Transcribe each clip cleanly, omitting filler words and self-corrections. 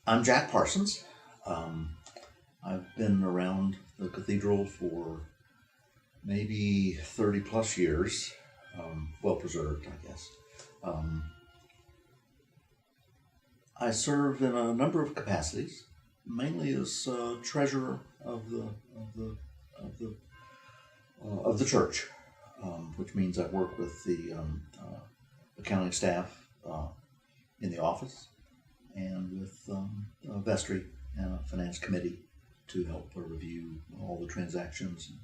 I'm Jack Parsons. I've been around the cathedral for maybe 30 plus years, well preserved, I guess. Um, I serve in a number of capacities, mainly as treasurer of the church, which means I work with the accounting staff in the office and with vestry and a finance committee to help review all the transactions and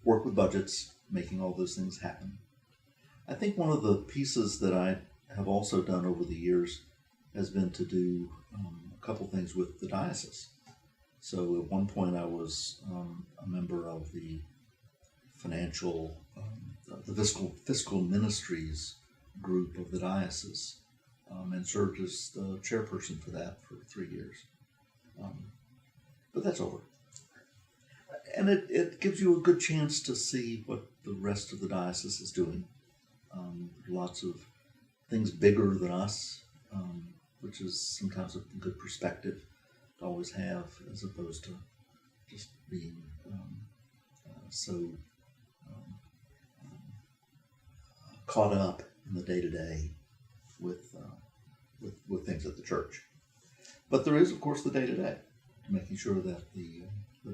work with budgets, making all those things happen. I think one of the pieces that I have also done over the years has been to do a couple things with the diocese. So at one point I was a member of the fiscal ministries group of the diocese, and served as the chairperson for that for 3 years. But that's over. And it gives you a good chance to see what the rest of the diocese is doing. Lots of things bigger than us, which is sometimes a good perspective to always have, as opposed to just being so caught up in the day-to-day with things at the church. But there is, of course, the day-to-day, making sure that the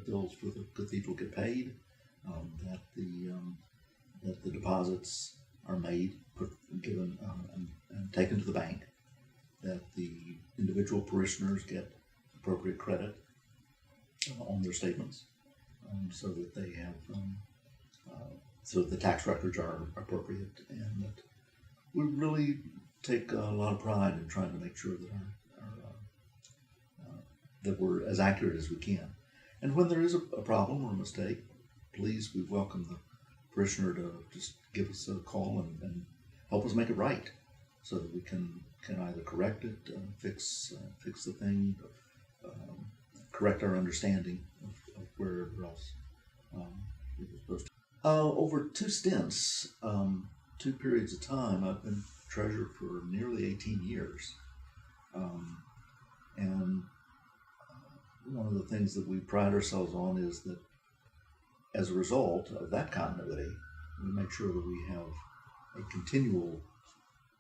bills for the cathedral get paid, that the deposits are made, given, and taken to the bank, that the individual parishioners get appropriate credit on their statements, so that they have, so that the tax records are appropriate, and that we really take a lot of pride in trying to make sure that that we're as accurate as we can. And when there is a problem or a mistake, please, we welcome the parishioner to just give us a call and help us make it right, so that we can either correct it, fix the thing, correct our understanding of wherever else we were supposed to. Over two stints, 2 periods of time, I've been treasurer for nearly 18 years. And one of the things that we pride ourselves on is that as a result of that continuity, we make sure that we have a continual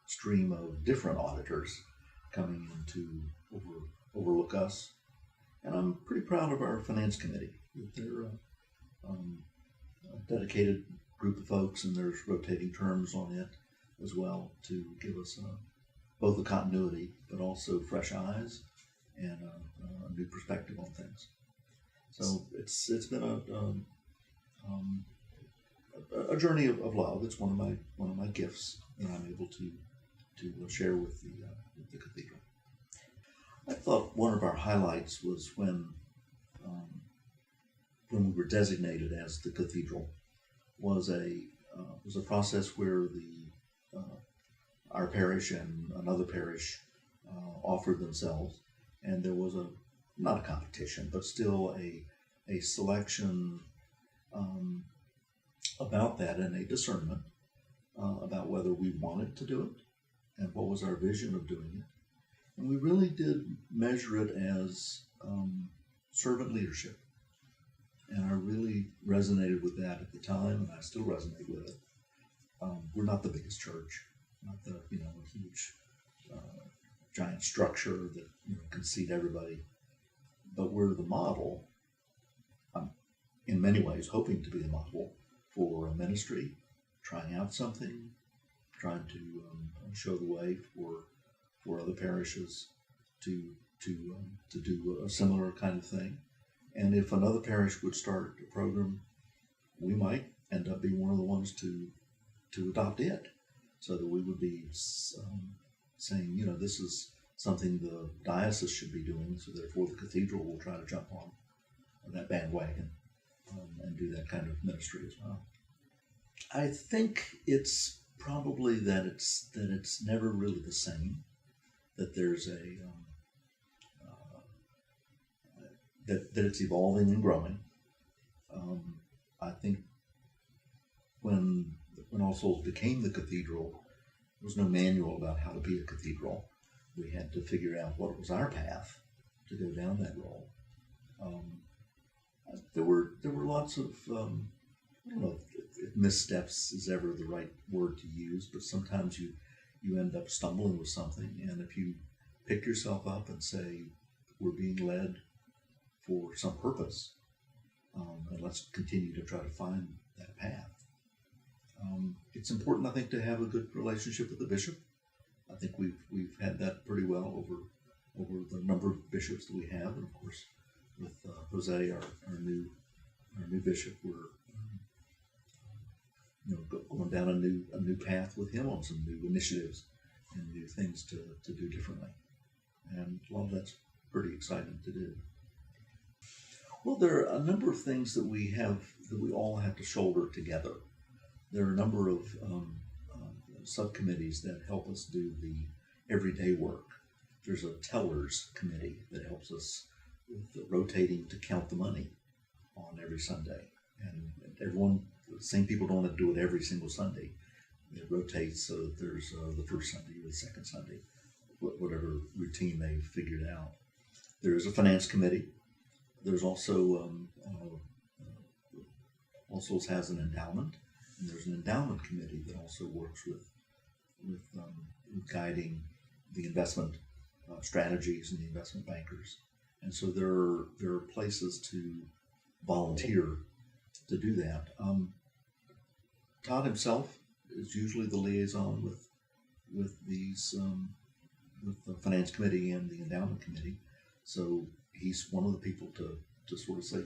stream of different auditors coming in to overlook us. And I'm pretty proud of our finance committee. They're a dedicated group of folks, and there's rotating terms on it as well to give us both a continuity but also fresh eyes and a new perspective on things. So it's been a journey of love. It's one of my gifts that I'm able to share with the cathedral. I thought one of our highlights was when we were designated as the cathedral was a process where our parish and another parish offered themselves, and there was not a competition, but still a selection about that, and a discernment about whether we wanted to do it and what was our vision of doing it. And we really did measure it as servant leadership. And I really resonated with that at the time, and I still resonate with it. We're not the biggest church, not the a huge giant structure that can seat everybody, but we're the model. In many ways, hoping to be the model for a ministry, trying out something, trying to show the way for other parishes to do a similar kind of thing. And if another parish would start a program, we might end up being one of the ones to adopt it, so that we would be saying, this is something the diocese should be doing, so therefore the cathedral will try to jump on that bandwagon and do that kind of ministry as well. I think it's probably that it's never really the same, that there's that it's evolving and growing. I think when All Souls became the cathedral, there was no manual about how to be a cathedral. We had to figure out what was our path go down that role. There were lots of I don't know if missteps is ever the right word to use, but sometimes you end up stumbling with something, and if you pick yourself up and say, we're being led for some purpose, and let's continue to try to find that path. It's important, I think, to have a good relationship with the bishop. I think we've had that pretty well over the number of bishops that we have, and of course with Jose, our new bishop, we're going down a new path with him on some new initiatives and new things to do differently, and a lot of that's pretty exciting to do. Well, there are a number of things that we all have to shoulder together. There are a number of subcommittees that help us do the everyday work. There's a tellers committee that helps us with the rotating to count the money on every Sunday. And the same people don't have to do it every single Sunday. It rotates so that there's the first Sunday or the second Sunday, whatever routine they've figured out. There is a finance committee. There's also has an endowment, and there's an endowment committee that also works with guiding the investment strategies and the investment bankers. And so there are places to volunteer to do that. Todd himself is usually the liaison with these with the finance committee and the endowment committee. So he's one of the people to sort of say,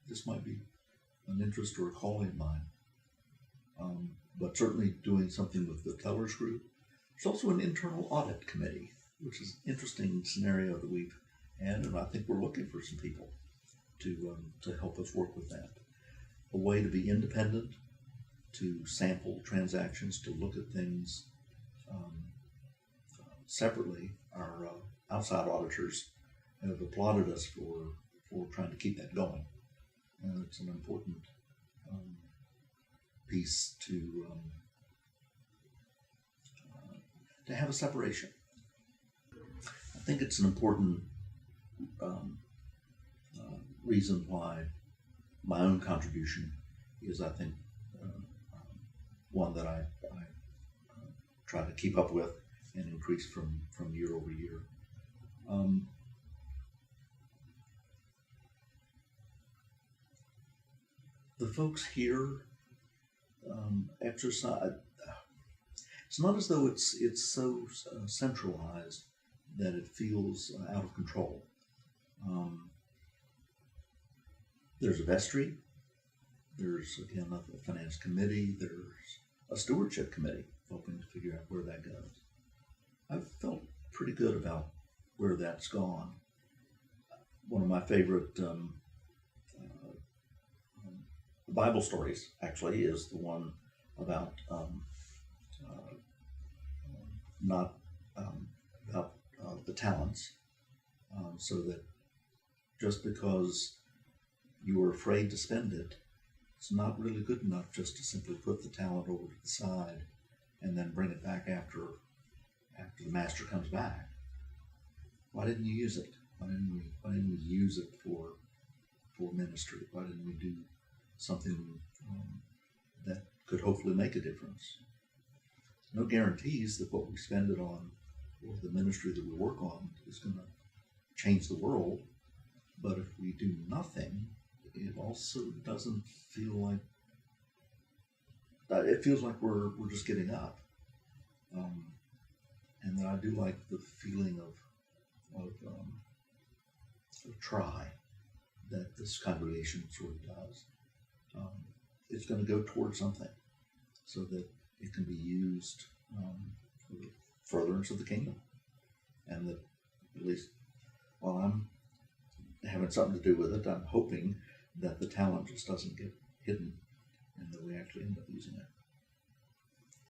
this might be an interest or a calling of mine. But certainly doing something with the tellers group. There's also an internal audit committee, which is an interesting scenario that we've had, and I think we're looking for some people to help us work with that. A way to be independent, to sample transactions, to look at things separately. Our outside auditors have applauded us for trying to keep that going. It's an important piece to have a separation. I think it's an important reason why my own contribution is, I think, one that I try to keep up with and increase from year over year. The folks here exercise. It's not as though it's so centralized that it feels out of control. There's a vestry. There's, again, a finance committee. There's a stewardship committee helping to figure out where that goes. I've felt pretty good about where that's gone. One of my favorite Bible stories, actually, is the one about the talents, so that just because you were afraid to spend it, it's not really good enough just to simply put the talent over to the side and then bring it back after the master comes back. Why didn't you use it? Why didn't we use it for ministry? Why didn't we do something that could hopefully make a difference? No guarantees that what we spend it on or the ministry that we work on is going to change the world, but if we do nothing, it also doesn't feel like it feels like we're just getting up. And then I do like the feeling of try that this congregation sort of does. It's going to go towards something so that it can be used for the furtherance of the kingdom. And that, at least while I'm having something to do with it, I'm hoping that the talent just doesn't get hidden and that we actually end up using it.